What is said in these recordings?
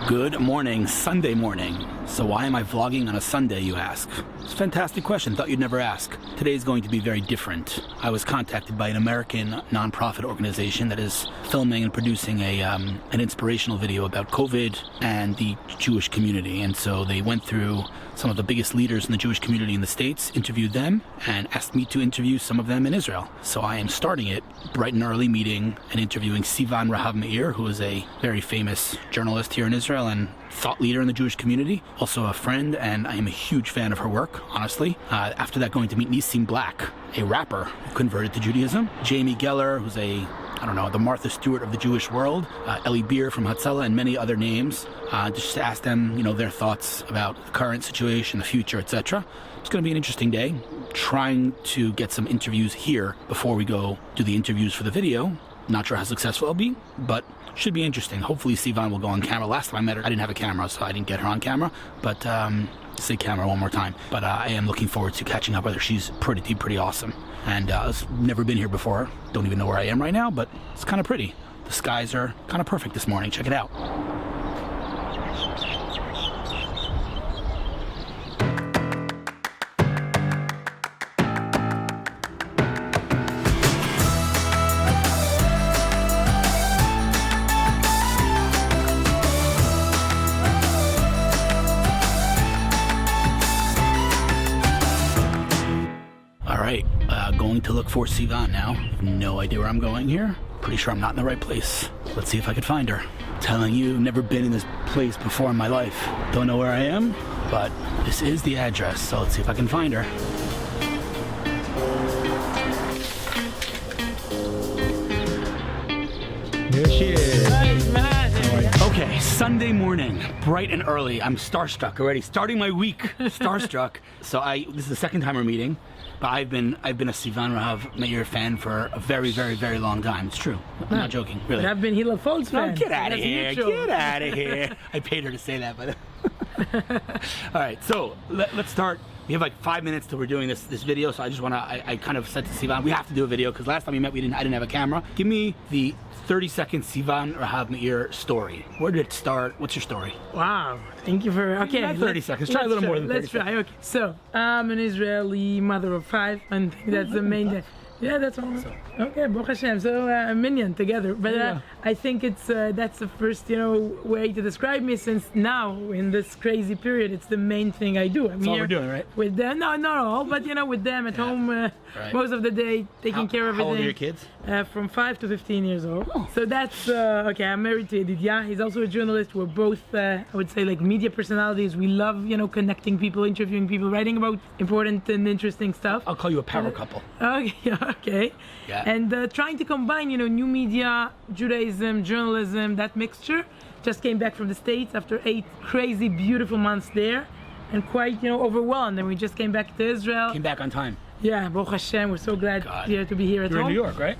Good morning, Sunday morning. So why am I vlogging on a Sunday, you ask? It's a fantastic question, thought you'd never ask. Today is going to be very different. I was contacted by an American non-profit organization that is filming and producing an inspirational video about COVID and the Jewish community. And so they went through some of the biggest leaders in the Jewish community in the States, interviewed them, and asked me to interview some of them in Israel. So I am starting it bright and early, meeting and interviewing Sivan Rahav Meir, who is a very famous journalist here in Israel and thought leader in the Jewish community, also a friend, and I am a huge fan of her work, honestly. After that, going to meet Nissim Black, a rapper who converted to Judaism, Jamie Geller, who's the Martha Stewart of the Jewish world, Eli Beer from Hatzalah, and many other names, just to ask them, their thoughts about the current situation, the future, etc. It's going to be an interesting day. Trying to get some interviews here before we go do the interviews for the video. Not sure how successful I'll be, but should be interesting. Hopefully Sivan will go on camera. Last time I met her, I didn't have a camera, so I didn't get her on camera, but say camera one more time. But I am looking forward to catching up with her. She's pretty awesome. And I've never been here before. Don't even know where I am right now, but it's kind of pretty. The skies are kind of perfect this morning. Check it out. Going to look for Sivan now. No idea where I'm going here. Pretty sure I'm not in the right place. Let's see if I can find her. Telling you, never been in this place before in my life. Don't know where I am, but this is the address, so let's see if I can find her. Here she is. Nice, man. Okay, Sunday morning, bright and early. I'm starstruck already. Starting my week, starstruck. So this is the second time we're meeting, but I've been a Sivan Rahav Meir fan for a very long time. It's true. I'm not joking, really. And I've been Hillel Fuld's fan. No, get out of That's here. mutual. Get out of here. I paid her to say that, but all right. So let's start. We have like 5 minutes till we're doing this video, so I just want to. I kind of said to Sivan, we have to do a video because last time we met, I didn't have a camera. Give me the 30-second Sivan Rahav Meir story. Where did it start? What's your story? Wow. Thank you for. Okay. Not 30 seconds. Try a little more than 30 Let's try. seconds. Okay. So I'm an Israeli mother of 5, and that's the main thing. Yeah, that's all. Okay, Baruch Hashem. So a minion together, but I think that's the first way to describe me. Since now in this crazy period, it's the main thing I do. I'm That's all here we're doing, right? with them. No, not all, but with them at home most of the day, taking care of everything. How old are your kids? From 5 to 15 years old. Oh. So that's okay. I'm married to Edidya. He's also a journalist. We're both, I would say, like media personalities. We love, connecting people, interviewing people, writing about important and interesting stuff. I'll call you a power couple. Okay. Yeah. And trying to combine, new media, Judaism, journalism, that mixture. Just came back from the States after 8 crazy, beautiful months there, and quite, overwhelmed. And we just came back to Israel. Came back on time. Yeah, Baruch Hashem, we're so glad God. to be here at You're home. in New York, right?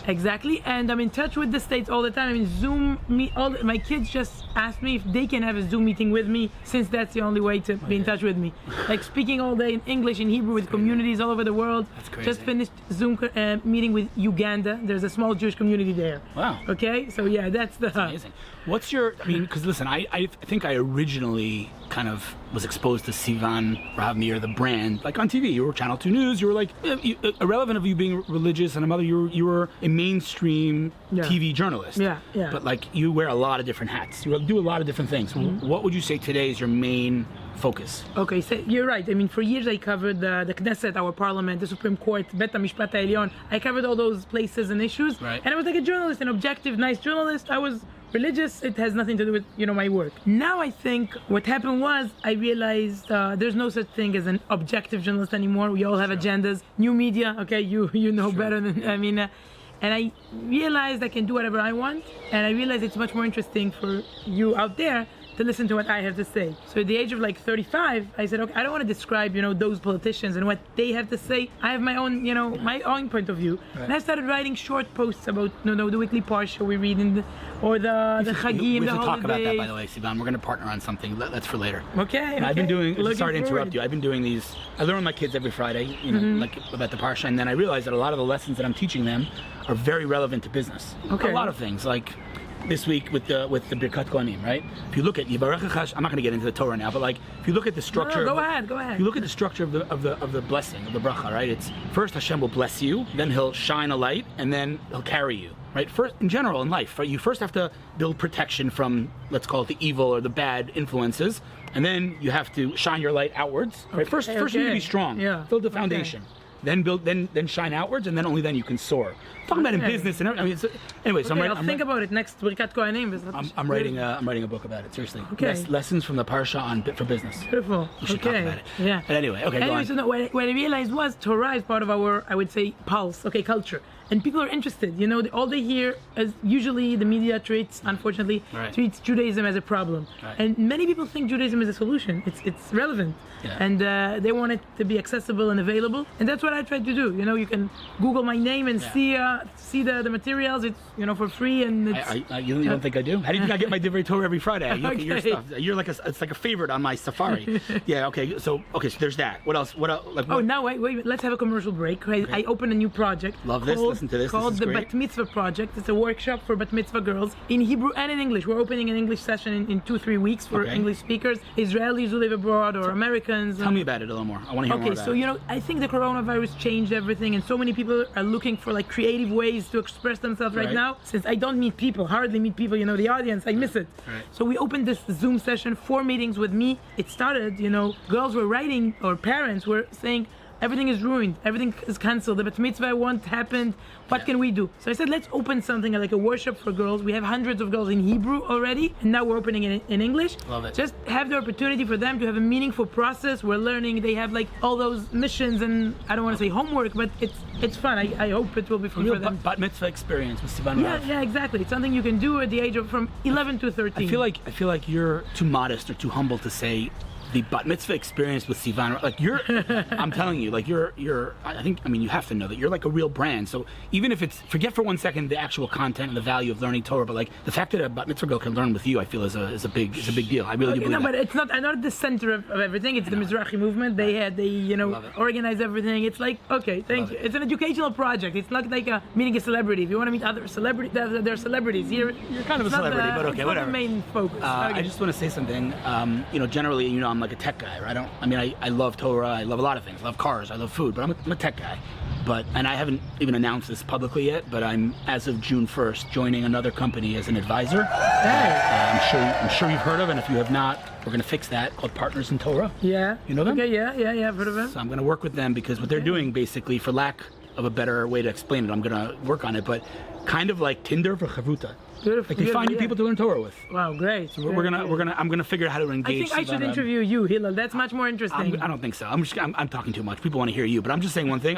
Exactly. And I'm in touch with the States all the time. I mean, Zoom, my kids just ask me if they can have a Zoom meeting with me, since that's the only way to be in touch with me. Like speaking all day in English and Hebrew with communities all over the world. That's crazy. Just finished Zoom meeting with Uganda. There's a small Jewish community there. Wow. Okay, so yeah, that's Amazing. What's your, because listen, I think I originally kind of was exposed to Sivan Rahav Meir, the brand, like on TV. You were Channel 2 News, you were like, irrelevant of you being religious and a mother, you were a mainstream TV journalist. Yeah. But like, you wear a lot of different hats. You do a lot of different things. What would you say today is your main focus? Okay, so you're right. I mean, for years I covered the Knesset, our parliament, the Supreme Court, Bet HaMishpat HaElyon. I covered all those places and issues. Right. And I was like a journalist, an objective, nice journalist. I was religious. It has nothing to do with, my work. Now I think what happened was I realized there's no such thing as an objective journalist anymore. We all have agendas. New media, okay, you know better than, and I realized I can do whatever I want. And I realized it's much more interesting for you out there to listen to what I have to say. So at the age of like 35, I said, okay, I don't want to describe, those politicians and what they have to say. I have my own, my own point of view. Right. And I started writing short posts about, the weekly parsha we read or the Chagim, the holidays. We have to talk about that, by the way, Sivan. We're going to partner on something. That's for later. Okay. I've been doing, Looking sorry to interrupt forward. you, I've been doing these, I learn with my kids every Friday, like about the parsha, and then I realized that a lot of the lessons that I'm teaching them are very relevant to business. Okay. A lot of things, like this week with the Birkat Kohanim, right? If you look at Yivarechacha, I'm not going to get into the Torah now, but like if you look at the structure, go ahead. If you look at the structure of the blessing of the bracha, right? It's first Hashem will bless you, then He'll shine a light, and then He'll carry you, right? First, in general in life, right? You first have to build protection from, let's call it the evil or the bad influences, and then you have to shine your light outwards, right? First you need to be strong, build the foundation. Then shine outwards, and then only then you can soar. Talking about in business and everything. I mean, anyway, so I'll think about it next Birkat Kohanim. I'm writing a book about it. Seriously. Okay. Lessons from the parsha for business. Beautiful. We should talk about it. Yeah. But anyway, okay. Go on. So no, what I realized was Torah is part of our, I would say, pulse. Okay, culture. And people are interested. You know, all they hear is usually the media unfortunately, treats Judaism as a problem. Right. And many people think Judaism is a solution. It's relevant. Yeah. And they want it to be accessible and available. And that's what I try to do. You know, you can Google my name and see the materials. It's, you know, for free. And it's, you don't think I do? How do you think I get my Divrei Torah every Friday? You look at your stuff. You're like it's like a favorite on my Safari. Yeah. Okay. So there's that. What else? Like? Now wait. Let's have a commercial break. I opened a new project. Love this. Listen to this. Called this the great. Bat Mitzvah Project. It's a workshop for Bat Mitzvah girls in Hebrew and in English. We're opening an English session in 2-3 weeks for English speakers, Israelis who live abroad or Americans. Tell me about it a little more. I want to hear more about it. Okay, so you know, I think the coronavirus changed everything, and so many people are looking for like creative ways to express themselves right now. Since I don't meet people, hardly meet people, you know, the audience, I miss it. Right. So we opened this Zoom session, 4 meetings with me. It started, you know, girls were writing, or parents were saying, everything is ruined, everything is cancelled, the Bat Mitzvah I want happened, what can we do? So I said, let's open something like a workshop for girls. We have hundreds of girls in Hebrew already, and now we're opening it in English. Love it. Just have the opportunity for them to have a meaningful process. We're learning, they have like all those missions, and I don't want to say homework, but it's fun. I hope it will be fun for them. Bat Mitzvah experience with Sivan Rahav. Yeah, exactly. It's something you can do at the age of from 11 to 13. I feel like you're too modest or too humble to say the Bat Mitzvah experience with Sivan. Like I'm telling you, like you're. I mean, you have to know that you're like a real brand. So even if it's, forget for 1 second the actual content and the value of learning Torah, but like the fact that a Bat Mitzvah girl can learn with you, I feel is a big deal. I really do believe that. But it's not. I'm not at the center of everything. It's the Mizrahi movement. They organize everything. It's like, okay, thank you. It's an educational project. It's not like meeting a celebrity. If you want to meet other celebrities, they're celebrities. You're kind of a celebrity, but okay, whatever. Not the main focus. I just want to say something. Generally, I'm like a tech guy, right? I love Torah. I love a lot of things. I love cars. I love food. But I'm a tech guy. And I haven't even announced this publicly yet, but I'm, as of June 1st, joining another company as an advisor. I'm sure you've heard of, and if you have not, we're going to fix that, called Partners in Torah. Yeah. You know them? Okay, yeah, I've heard of them. So I'm going to work with them because what they're doing, basically, for lack of a better way to explain it, I'm going to work on it, but kind of like Tinder for Chavruta. Beautiful. Like they find you people to learn Torah with. Wow, great. So I'm gonna figure out how to engage. I think I should interview you, Hillel. That's much more interesting. I don't think so. I'm talking too much. People want to hear you, but I'm just saying one thing.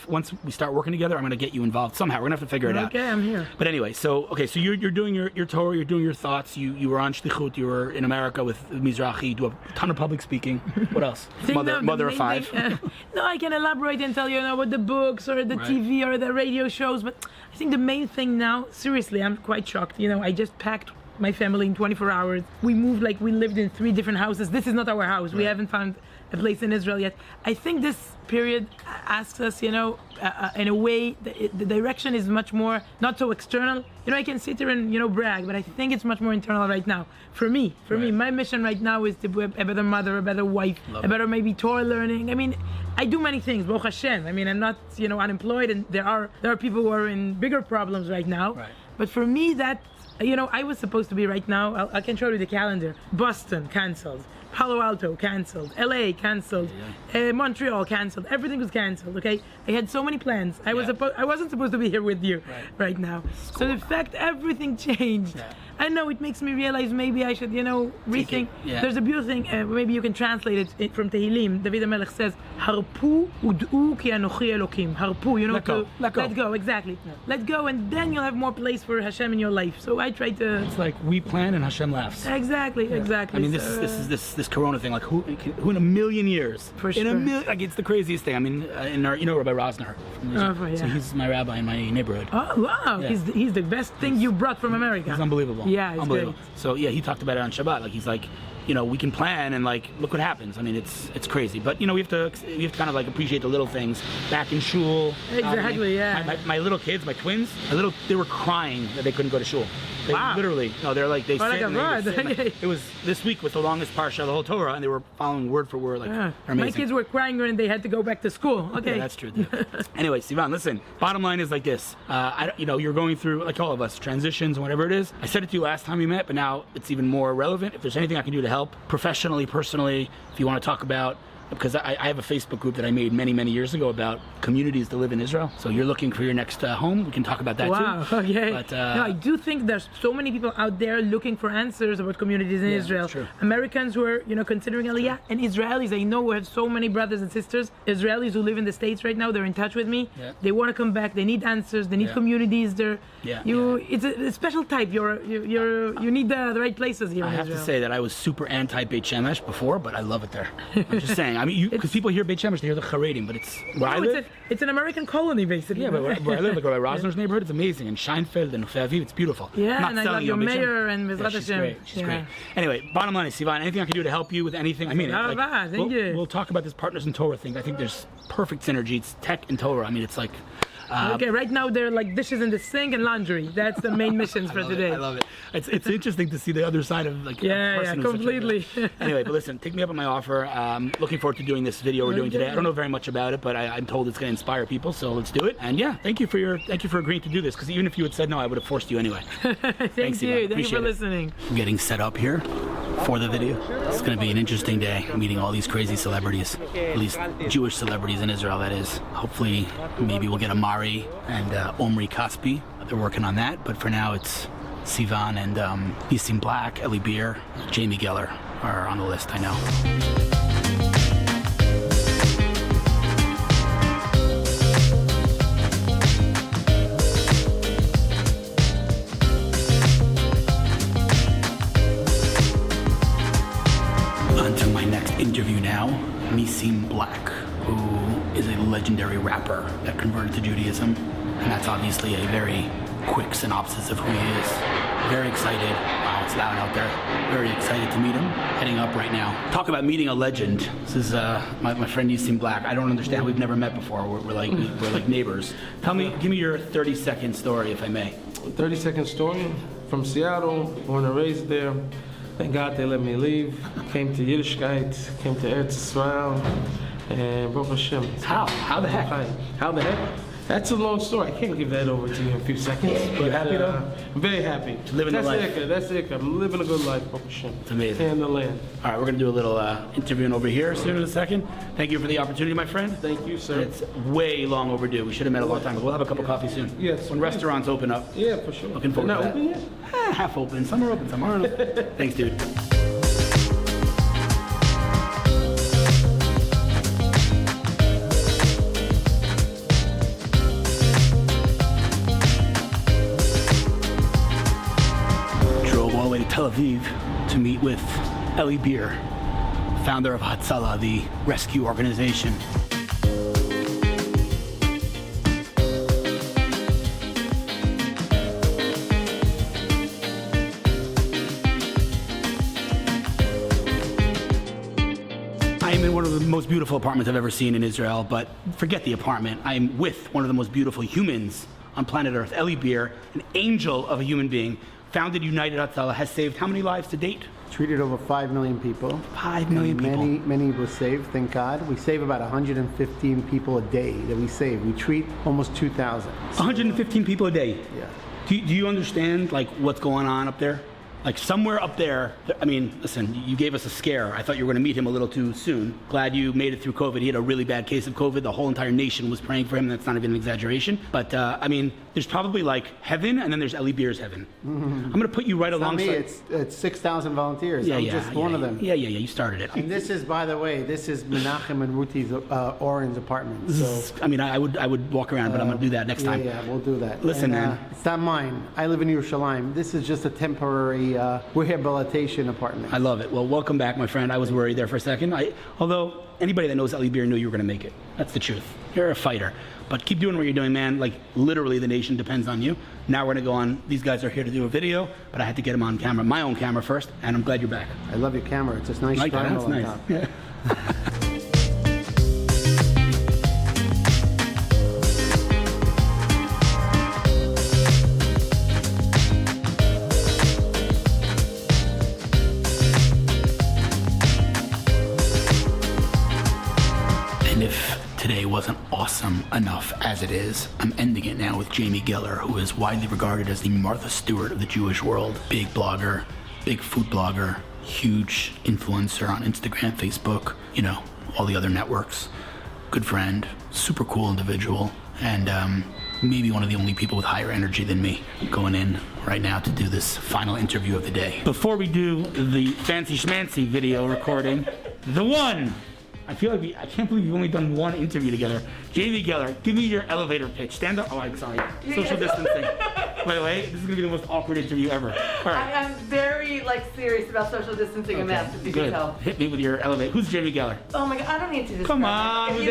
Once we start working together, I'm gonna get you involved somehow. We're gonna have to figure it out. Okay, I'm here. But anyway, so you're doing your Torah, you're doing your thoughts. You were on Shlichut. You were in America with Mizrahi. You do a ton of public speaking. What else? Mother of 5. No, I can elaborate and tell you about the books or the TV or the radio shows, but I think the main thing now, seriously, I'm quite shocked. I just packed my family in 24 hours. We moved, like we lived in 3 different houses. This is not our house. We haven't found a place in Israel yet. I think this period asks us, in a way, the direction is much more, not so external. I can sit here and, brag, but I think it's much more internal right now. For me, my mission right now is to be a better mother, a better wife, a better maybe Torah learning. I mean, I do many things, Baruch Hashem. I mean, I'm not, unemployed, and there are people who are in bigger problems right now. Right. But for me, that, I was supposed to be right now, I can show you the calendar. Boston canceled, Palo Alto canceled, LA canceled, Montreal canceled, everything was canceled, okay? I had so many plans. I wasn't supposed to be here with you right now. Cool. So the fact everything changed, I know it makes me realize maybe I should, rethink. There's a beautiful thing, maybe you can translate it from Tehillim. David HaMelech says, Harpu ud'u ki anochi Elokim. Harpu, let go, exactly. Yeah. Let go, and then you'll have more place for Hashem in your life. So I try to... It's like we plan and Hashem laughs. Exactly. I mean, this Corona thing, like who in a million years? For sure. Like it's the craziest thing. I mean, Rabbi Rosner. So he's my rabbi in my neighborhood. Oh, wow. Yeah. He's the best thing you brought from America. He's unbelievable. Yeah, it's unbelievable. Great. So he talked about it on Shabbat. Like he's like, we can plan and like look what happens. I mean, it's crazy. But we have to kind of like appreciate the little things. Back in shul, Exactly. Yeah. my little kids, my twins, they were crying that they couldn't go to shul. They Wow. literally, no, they're like, they Oh, sit like a and they bird. just sit. It was this week was the longest parsha of the whole Torah, and they were following word for word, like, they're amazing. My kids were crying when they had to go back to school. Okay. Yeah, that's true. Anyway, Sivan, listen, bottom line is like this. You're going through, like all of us, transitions and whatever it is. I said it to you last time we met, but now it's even more relevant. If there's anything I can do to help, professionally, personally, if you want to talk about, because I have a Facebook group that I made many, many years ago about communities that live in Israel. So you're looking for your next home. We can talk about that Wow. too. Okay. But, no, I do think there's so many people out there looking for answers about communities in Israel. true. Americans who are, considering Aliyah, and Israelis. I know we have so many brothers and sisters, Israelis who live in the States right now. They're in touch with me. Yeah. They want to come back. They need answers. They need communities. It's a special type. You need the right places here I in have Israel. to say that I was super anti Beit Shemesh before, but I love it there. I'm just saying. I mean, because people hear Beit Shemesh, they hear the Haredim, but it's where I live. It's an American colony, basically. Yeah, but where I live, like by Rosner's neighborhood, it's amazing. And Scheinfeld and Tel Aviv, it's beautiful. Yeah, I'm not and I selling love you your on Beit mayor Shemesh. and Mizrat She's Hashem. great. She's great. Anyway, bottom line is, Sivan, anything I can do to help you with anything, I mean it. Thank you. We'll talk about this Partners in Torah thing. I think there's perfect synergy. It's tech and Torah. I mean, it's like... Okay, right now they're like dishes in the sink and laundry. That's the main missions for today. I love it. It's interesting to see the other side of like a person who's such a- completely. Anyway, but listen, take me up on my offer. Looking forward to doing this video we're doing today. I don't know very much about it, but I'm told it's going to inspire people, so let's do it. And yeah, thank you for agreeing to do this, because even if you had said no, I would have forced you anyway. Thank you for listening. I'm getting set up here for the video. It's going to be an interesting day, meeting all these crazy celebrities, at least Jewish celebrities in Israel, that is. Hopefully, maybe we'll get Amari and Omri Kaspi. They're working on that, but for now it's Sivan and Nissim Black, Eli Beer, Jamie Geller are on the list, I know. On to my next interview now, Nissim Black, who is a legendary rapper that converted to Judaism, and that's obviously a very quick synopsis of who he is. Very excited. Wow, it's loud out there. Very excited to meet him. Heading up right now. Talk about meeting a legend. This is my friend Nissim Black. I don't understand. We've never met before. We're like neighbors. Give me your 30-second story, if I may. 30-second story. From Seattle, born and raised there. Thank God they let me leave. Came to Yiddishkeit, came to Eretz Israel, and Baruch Hashem. How? How the heck? How the heck? That's a long story. I can't give that over to you in a few seconds. But You happy though? I'm very happy. Living the life. That's it. I'm living a good life, Baruch Hashem. It's amazing. In the land. All right, we're going to do a little interviewing over here soon in a second. Thank you for the opportunity, my friend. Thank you, sir. It's way long overdue. We should have met a long time ago. We'll have a cup of coffee soon. Yes. When restaurants open up. Yeah, for sure. Looking forward They're to not that. open yet? Half open. Some are open, some aren't. Thanks, dude. Drove all the way to Tel Aviv to meet with Eli Beer, founder of Hatzalah, the rescue organization. I am in one of the most beautiful apartments I've ever seen in Israel, but forget the apartment. I am with one of the most beautiful humans on planet Earth, Eli Beer, an angel of a human being, founded United Hatzalah, has saved how many lives to date? Treated over 5 million people. 5 million people. Many were saved, thank God. We save about 115 people a day that we save. We treat almost 2,000. 115 people a day. Yeah. Do you understand like what's going on up there? Like somewhere up there, I mean, listen, you gave us a scare. I thought you were going to meet him a little too soon. Glad you made it through COVID. He had a really bad case of COVID. The whole entire nation was praying for him. That's not even an exaggeration. But I mean, there's probably like heaven, and then there's Eli Beer's heaven. I'm going to put you right Not alongside. me, it's 6,000 volunteers. I'm just one of them. Yeah, you started it. And this is, by the way, this is Menachem and Ruti's Oren's apartment. So I mean, I would walk around, but I'm going to do that next time. Yeah, we'll do that. Listen, and, man. it's not mine. I live in Yerushalayim. This is just a temporary the rehabilitation apartment. I love it. Well, welcome back, my friend. I was worried there for a second. Although anybody that knows Eli Beer knew you were going to make it. That's the truth. You're a fighter. But keep doing what you're doing, man. Like, literally, the nation depends on you. Now we're going to go on. These guys are here to do a video, but I had to get them on camera, my own camera first, and I'm glad you're back. I love your camera. It's a nice Like that? triangle That's on nice. top. Yeah. And if today wasn't awesome enough as it is, I'm ending it now with Jamie Geller, who is widely regarded as the Martha Stewart of the Jewish world. Big blogger, big food blogger, huge influencer on Instagram, Facebook, you know, all the other networks. Good friend, super cool individual, and maybe one of the only people with higher energy than me going in right now to do this final interview of the day. Before we do the fancy schmancy video recording, the one, I feel like I can't believe you've only done one interview together. Jamie Geller, give me your elevator pitch. Stand up. Oh, I'm sorry. Social distancing. By the way, this is going to be the most awkward interview ever. All right. I am very serious about social distancing and masks, if you can tell. Hit me with your elevator. Who's Jamie Geller? Oh my God, I don't need to describe Come on, it. If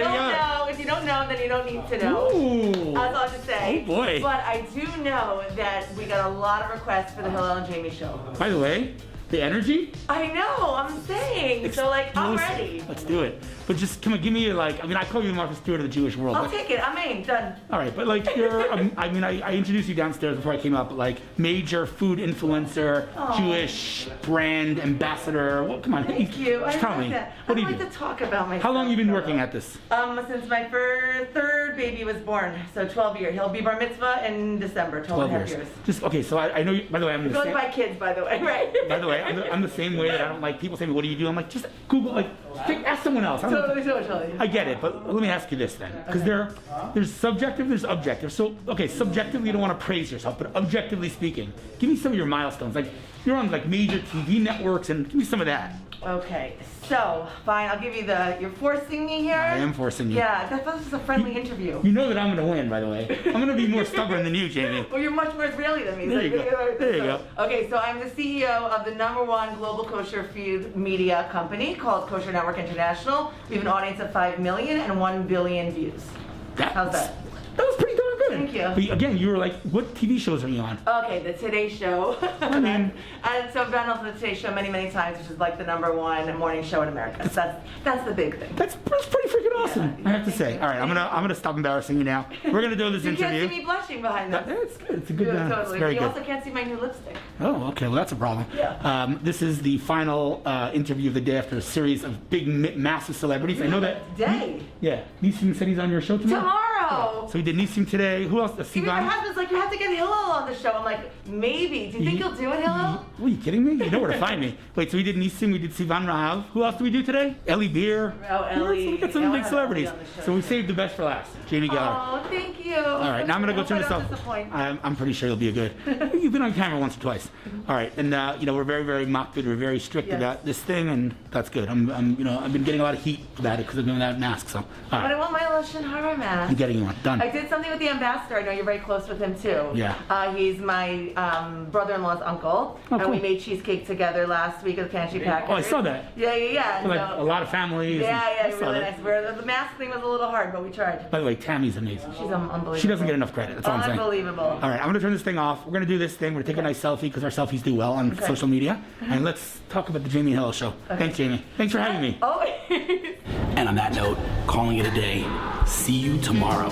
you don't know, then you don't need to know. Ooh. That's all I have to say. Oh boy. But I do know that we got a lot of requests for the Hillel and Jamie show. By the way, the energy? I know, I'm saying. So like, I'm ready. Let's do it. But just, come on, give me your, like, I mean, I call you the Martha Stewart of the Jewish world. I'll but, take it, I'm in, done. all right, but like, you're, I mean, I introduced you downstairs before I came up, but like, major food influencer, Aw. Jewish brand ambassador. Well, come on. Thank you. Just tell like me. that. What do I you like do? to talk about myself. How long have you been working at this? Since my third baby was born, so 12 years. He'll be bar mitzvah in December, 12 and a half years. Just, okay, so I know you, by the way, I'm We the both same. buy kids, by the way, right? By the way, I'm the same way that I don't like people say, what do you do? I'm like, just Google, like, ask someone else. Totally. I get it, but let me ask you this then, because there's subjective, there's objective. So, okay, subjectively, you don't want to praise yourself, but objectively speaking, give me some of your milestones. Like, you're on like major TV networks, and give me some of that. Okay, so fine, I'll give you you're forcing me here? I am forcing you. Yeah, that was a friendly interview. You know that I'm going to win, by the way. I'm going to be more stubborn than you, Jamie. Well, you're much more Israeli than me. There you go. There you go. Okay, so I'm the CEO of the #1 global kosher food media company called Kosher Network International. We have an audience of 5 million and 1 billion views. How's that? That was pretty darn good. Thank you. But again, you were like, what TV shows are you on? Okay, the Today Show. I mean- and so I've been on the Today Show many times, which is like the #1 morning show in America. So that's the big thing. That's pretty freaking awesome, I have to say. All right, I'm gonna stop embarrassing you now. We're gonna do this You interview. can't see me blushing behind this. It's good. It's a good. Yeah, It's totally. very You good. also can't see my new lipstick. Oh, okay. Well, that's a problem. Yeah. This is the final interview of the day after a series of big, massive celebrities. I know that. Today. Yeah. Nissim said he's on your show tomorrow. Tomorrow. So we did Nissim today. Who else? Even my Sivan. husband's like, you have to get Hillel on the show. I'm like, maybe. Do you think you'll do it, Hillel? Are you kidding me? You know where to find me. Wait, so we did Nissim, we did Sivan Rahav. Who else did we do today? Eli Beer. Oh, Eli. We got some I'll big have celebrities. Eli on the show. So we saved the best for last. Jamie Geller. Oh, thank you. All right, now I'm gonna go turn this off. Disappoint. I'm pretty sure you'll be a good. You've been on camera once or twice. All right, and you know we're very mocked. We're very strict Yes. about this thing, and that's good. I've been getting a lot of heat about it because I've been without masks. So, all But I right, want my Lashon Hara I'm mask. getting you one. Done. I did something with the ambassador. I know you're very close with him too. Yeah. He's my brother-in-law's uncle, Oh, and we cool. made cheesecake together last week at the pantry package. Oh, I saw that. Yeah. Like So- a lot of families. yeah, I saw really that. nice. The mask thing was a little hard, but we tried. By the way, Tammy's amazing. She's unbelievable. She doesn't get enough credit. That's all I'm saying. Unbelievable. All right, I'm gonna turn this thing off. We're gonna do this thing. We're gonna take a nice selfie because our selfies do well on social media, and let's talk about the Jamie Hillel show. Thanks, Jamie. Thanks for having me. Oh. And on that note, calling it a day. See you tomorrow.